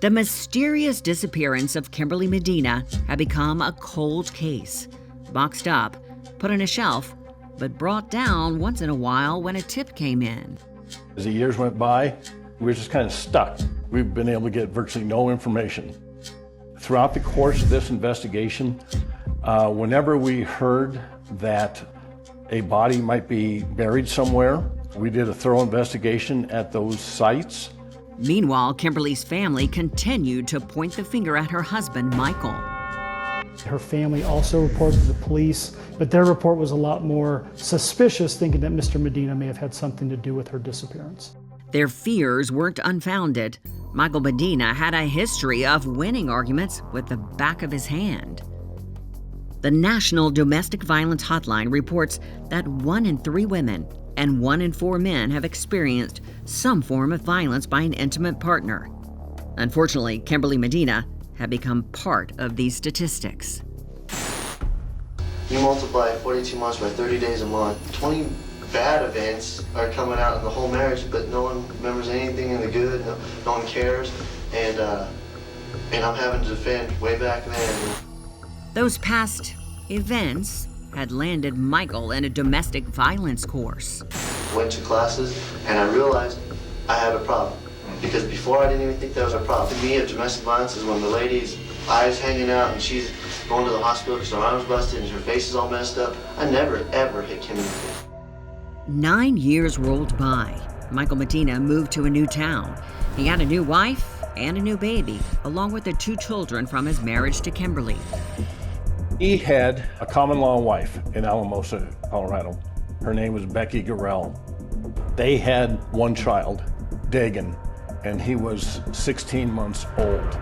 The mysterious disappearance of Kimberly Medina had become a cold case, boxed up, put on a shelf, but brought down once in a while when a tip came in. As the years went by, we were just kind of stuck. We've been able to get virtually no information. Throughout the course of this investigation, whenever we heard that a body might be buried somewhere, we did a thorough investigation at those sites. Meanwhile, Kimberly's family continued to point the finger at her husband, Michael. Her family also reported to the police, but their report was a lot more suspicious, thinking that Mr. Medina may have had something to do with her disappearance. Their fears weren't unfounded. Michael Medina had a history of winning arguments with the back of his hand. The National Domestic Violence Hotline reports that 1 in 3 women and 1 in 4 men have experienced some form of violence by an intimate partner. Unfortunately, Kimberly Medina had become part of these statistics. You multiply 42 months by 30 days a month. 20 bad events are coming out in the whole marriage, but no one remembers anything in the good, no one cares, and I'm having to defend way back then. Those past events had landed Michael in a domestic violence course. Went to classes and I realized I had a problem. Because before I didn't even think that was a problem. To me, domestic violence is when the lady's eyes hanging out and she's going to the hospital because her arm's busted and her face is all messed up. I never ever hit Kimberly. 9 years rolled by. Michael Medina moved to a new town. He had a new wife and a new baby, along with the 2 children from his marriage to Kimberly. He had a common law wife in Alamosa, Colorado. Her name was Becky Garrell. They had 1 child, Dagan, and he was 16 months old.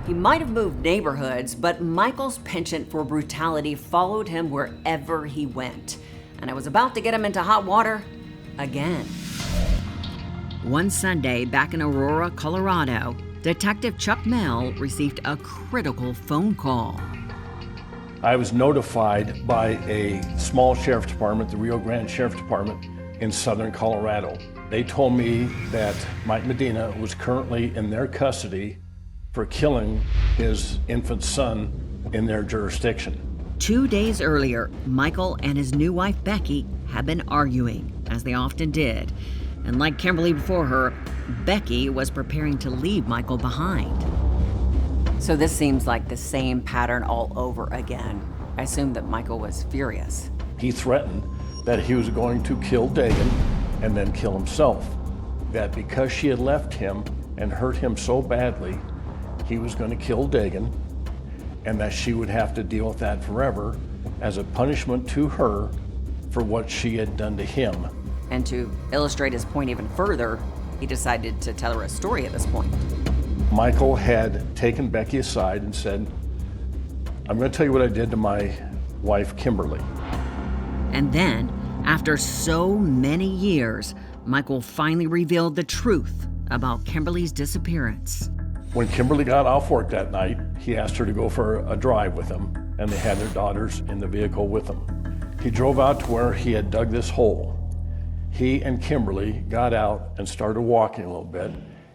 He might have moved neighborhoods, but Michael's penchant for brutality followed him wherever he went. And I was about to get him into hot water again. One Sunday back in Aurora, Colorado, Detective Chuck Mell received a critical phone call. I was notified by a small sheriff's department, the Rio Grande Sheriff's Department in southern Colorado. They told me that Mike Medina was currently in their custody for killing his infant son in their jurisdiction. 2 days earlier, Michael and his new wife Becky had been arguing, as they often did. And like Kimberly before her, Becky was preparing to leave Michael behind. So this seems like the same pattern all over again. I assume that Michael was furious. He threatened that he was going to kill Dagan and then kill himself. That because she had left him and hurt him so badly, he was going to kill Dagan, and that she would have to deal with that forever as a punishment to her for what she had done to him. And to illustrate his point even further, he decided to tell her a story at this point. Michael had taken Becky aside and said, "I'm going to tell you what I did to my wife, Kimberly." And then, after so many years, Michael finally revealed the truth about Kimberly's disappearance. When Kimberly got off work that night, he asked her to go for a drive with him, and they had their daughters in the vehicle with them. He drove out to where he had dug this hole. He and Kimberly got out and started walking a little bit,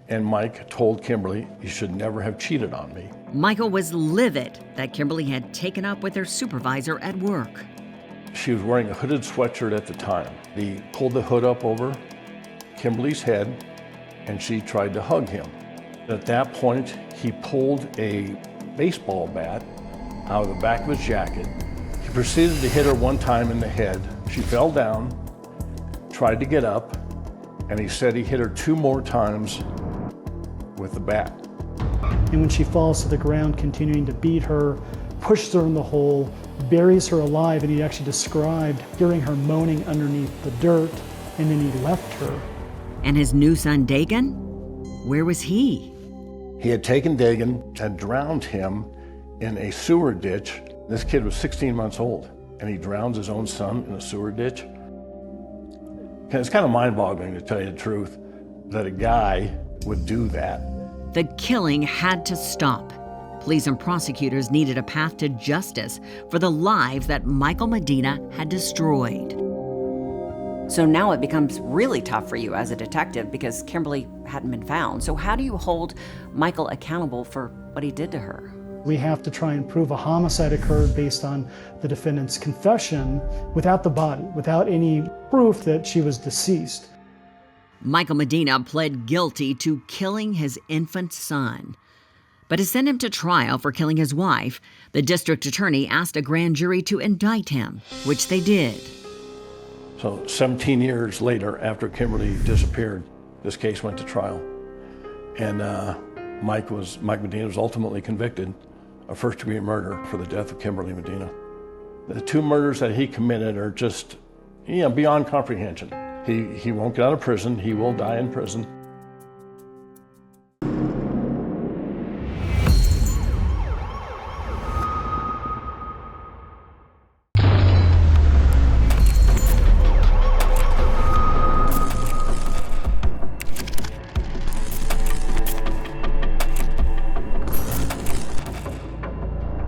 and Mike told Kimberly, "You should never have cheated on me." Michael was livid that Kimberly had taken up with her supervisor at work. She was wearing a hooded sweatshirt at the time. He pulled the hood up over Kimberly's head, and she tried to hug him. At that point, he pulled a baseball bat out of the back of his jacket. He proceeded to hit her 1 time in the head. She fell down, tried to get up, and he said he hit her 2 more times with the bat. And when she falls to the ground, continuing to beat her, pushes her in the hole, buries her alive, and he actually described hearing her moaning underneath the dirt, and then he left her. And his new son, Dagan? Where was he? He had taken Dagan and drowned him in a sewer ditch. This kid was 16 months old, and he drowns his own son in a sewer ditch. It's kind of mind-boggling, to tell you the truth, that a guy would do that. The killing had to stop. Police and prosecutors needed a path to justice for the lives that Michael Medina had destroyed. So now it becomes really tough for you as a detective because Kimberly hadn't been found. So how do you hold Michael accountable for what he did to her? We have to try and prove a homicide occurred based on the defendant's confession without the body, without any proof that she was deceased. Michael Medina pled guilty to killing his infant son. But to send him to trial for killing his wife, the district attorney asked a grand jury to indict him, which they did. So 17 years later, after Kimberly disappeared, this case went to trial. And Mike Medina was ultimately convicted of first-degree murder for the death of Kimberly Medina. The two murders that he committed are just, beyond comprehension. He won't get out of prison. He will die in prison.